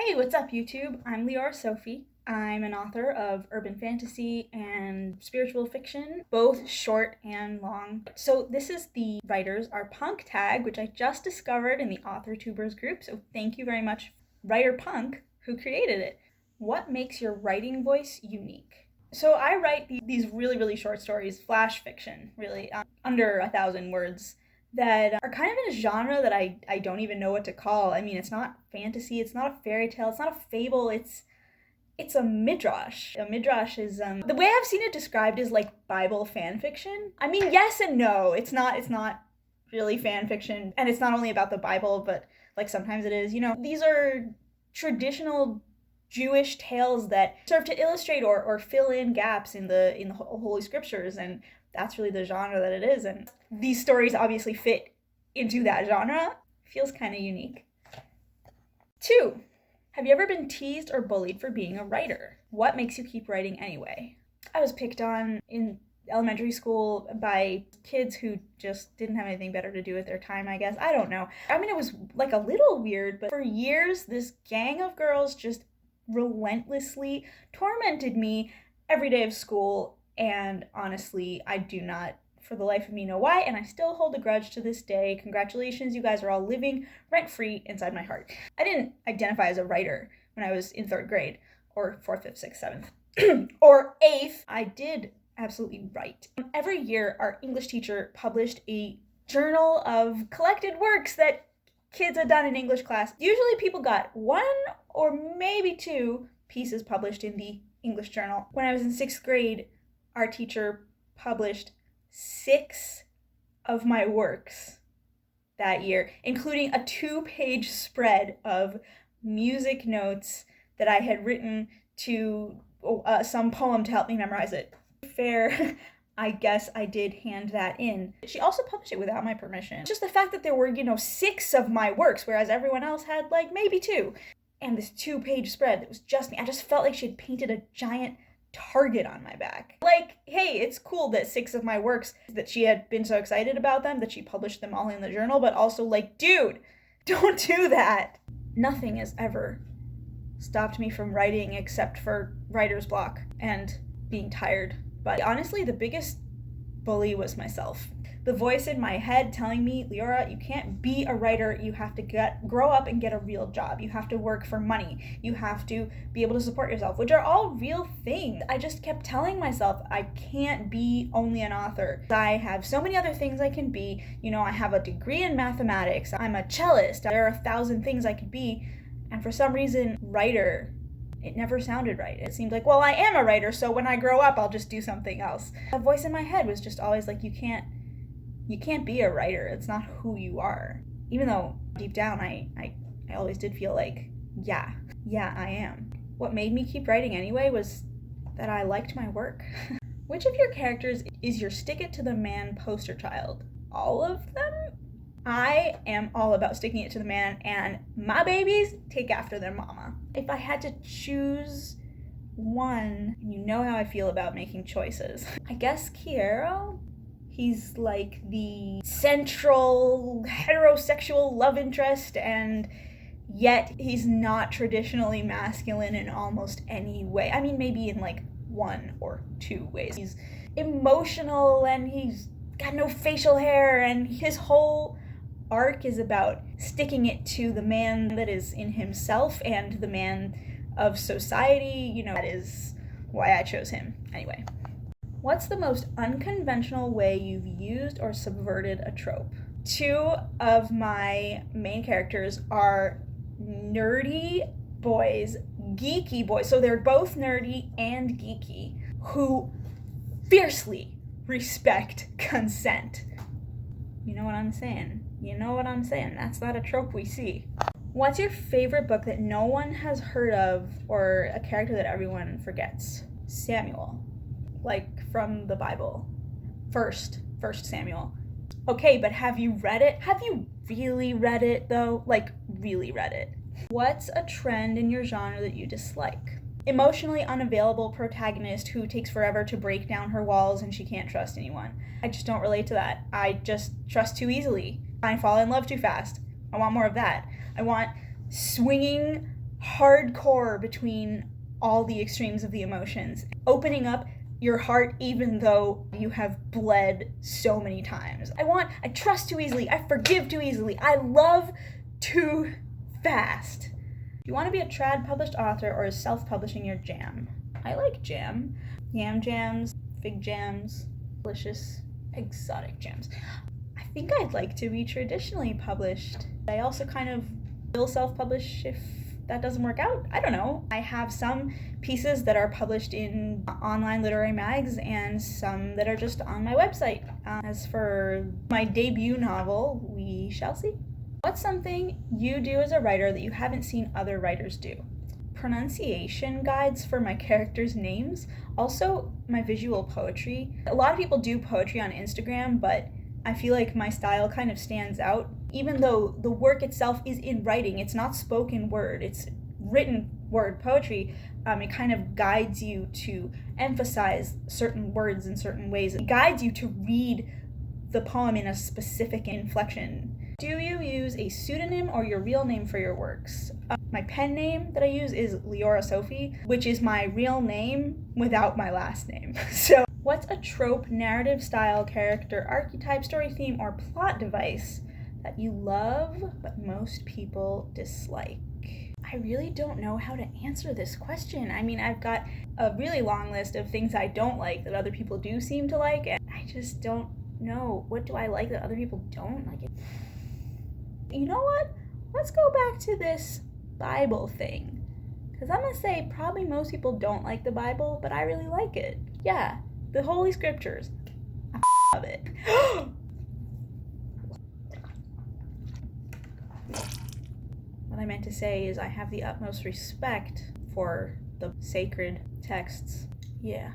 Hey, what's up, YouTube? I'm Liora Sophie. I'm an author of urban fantasy and spiritual fiction, both short and long. So this is the Writers Are Punk tag, which I just discovered in the AuthorTubers group. So thank you very much, Writer Punk, who created it. What makes your writing voice unique? So I write these really short stories, flash fiction, really, under 1,000 words, that are kind of in a genre that I don't even know what to call. I mean, it's not fantasy, it's not a fairy tale, it's not a fable, it's a midrash. A midrash is, the way I've seen it described is like Bible fan fiction. I mean, yes and no. It's not really fan fiction, and it's not only about the Bible, but like sometimes it is. You know, these are traditional Jewish tales that serve to illustrate or fill in gaps in the Holy Scriptures, and that's really the genre that it is. And these stories obviously fit into that genre. Feels kind of unique. 2. Have you ever been teased or bullied for being a writer? What makes you keep writing anyway? I was picked on in elementary school by kids who just didn't have anything better to do with their time, I guess. I don't know. I mean, it was like a little weird, but for years, this gang of girls just relentlessly tormented me every day of school. And honestly, I do not for the life of me know why, and I still hold a grudge to this day. Congratulations, you guys are all living rent-free inside my heart. I didn't identify as a writer when I was in 3rd grade, or 4th, 5th, 6th, 7th, or 8th. I did absolutely write. Every year, our English teacher published a journal of collected works that kids had done in English class. Usually people got 1 or maybe 2 pieces published in the English journal. When I was in 6th grade, our teacher published 6 of my works that year, including a 2-page spread of music notes that I had written to some poem to help me memorize it. Fair, I guess I did hand that in. She also published it without my permission. Just the fact that there were, 6 of my works, whereas everyone else had like maybe 2. And this 2-page spread that was just me. I just felt like she had painted a giant target on my back. Like, hey, it's cool that 6 of my works, that she had been so excited about them, that she published them all in the journal, but also like, dude, don't do that. Nothing has ever stopped me from writing except for writer's block and being tired. But honestly, the biggest bully was myself. The voice in my head telling me, Liora, you can't be a writer. You have to grow up and get a real job. You have to work for money. You have to be able to support yourself, which are all real things. I just kept telling myself I can't be only an author. I have so many other things I can be. I have a degree in mathematics. I'm a cellist. There are 1,000 things I could be. And for some reason, writer, it never sounded right. It seemed like, well, I am a writer, so when I grow up, I'll just do something else. The voice in my head was just always like, you can't be a writer. It's not who you are. Even though deep down I always did feel like, yeah, I am. What made me keep writing anyway was that I liked my work. Which of your characters is your stick it to the man poster child? All of them? I am all about sticking it to the man, and my babies take after their mama. If I had to choose one, you know how I feel about making choices. I guess Kiero. He's like the central heterosexual love interest, and yet he's not traditionally masculine in almost any way. I mean, maybe in like 1 or 2 ways. He's emotional, and he's got no facial hair, and his whole arc is about sticking it to the man that is in himself and the man of society. That is why I chose him. Anyway. What's the most unconventional way you've used or subverted a trope? 2 of my main characters are nerdy boys, geeky boys. So they're both nerdy and geeky, who fiercely respect consent. You know what I'm saying? That's not a trope we see. What's your favorite book that no one has heard of, or a character that everyone forgets? Samuel. Like from the Bible. First Samuel. Okay, but have you read it? Have you really read it though? Like, really read it? What's a trend in your genre that you dislike? Emotionally unavailable protagonist who takes forever to break down her walls and she can't trust anyone. I just don't relate to that. I just trust too easily. I fall in love too fast. I want more of that. I want swinging hardcore between all the extremes of the emotions, opening up your heart even though you have bled so many times. I trust too easily, I forgive too easily, I love too fast. You want to be a trad published author, or is self-publishing your jam? I like jam. Yam jams, fig jams, delicious exotic jams. I think I'd like to be traditionally published. I also kind of will self-publish if that doesn't work out. I don't know. I have some pieces that are published in online literary mags and some that are just on my website. As for my debut novel, we shall see. What's something you do as a writer that you haven't seen other writers do? Pronunciation guides for my characters' names. Also, my visual poetry. A lot of people do poetry on Instagram, but I feel like my style kind of stands out. Even though the work itself is in writing, it's not spoken word, it's written word poetry. It kind of guides you to emphasize certain words in certain ways. It guides you to read the poem in a specific inflection. Do you use a pseudonym or your real name for your works? My pen name that I use is Liora Sophie, which is my real name without my last name. So, what's a trope, narrative style, character, archetype, story theme, or plot device that you love but most people dislike? I really don't know how to answer this question. I mean, I've got a really long list of things I don't like that other people do seem to like, and I just don't know. What do I like that other people don't like? You know what? Let's go back to this Bible thing. Because I'm going to say probably most people don't like the Bible, but I really like it. Yeah, the Holy Scriptures. I love it. What I meant to say is I have the utmost respect for the sacred texts. Yeah.